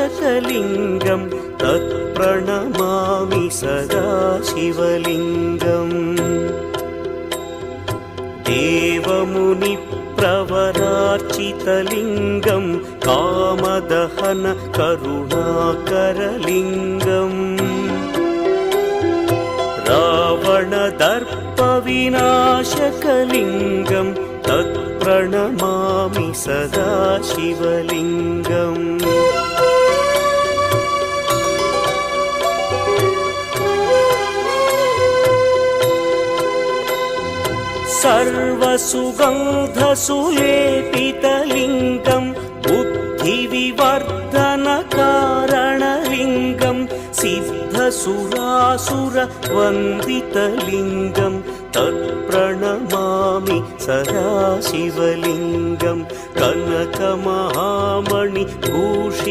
विनाशकलिङ्गं तत्प्रणमामि सदा शिवलिङ्गम् देवमुनिप्रवरार्चितलिङ्गं कामदहन करुणाकरलिङ्गम् रावणदर्पविनाशकलिङ्गं तत्प्रणमामि सदा शिवलिङ्गम् सर्वसुगन्धसुलेपितलिङ्गं बुद्धिविवर्धनकारणलिङ्गं सिद्धसुरासुरवन्दितलिङ्गं तत्प्रणमामि सदा शिवलिङ्गं कनकमहामणिभूषित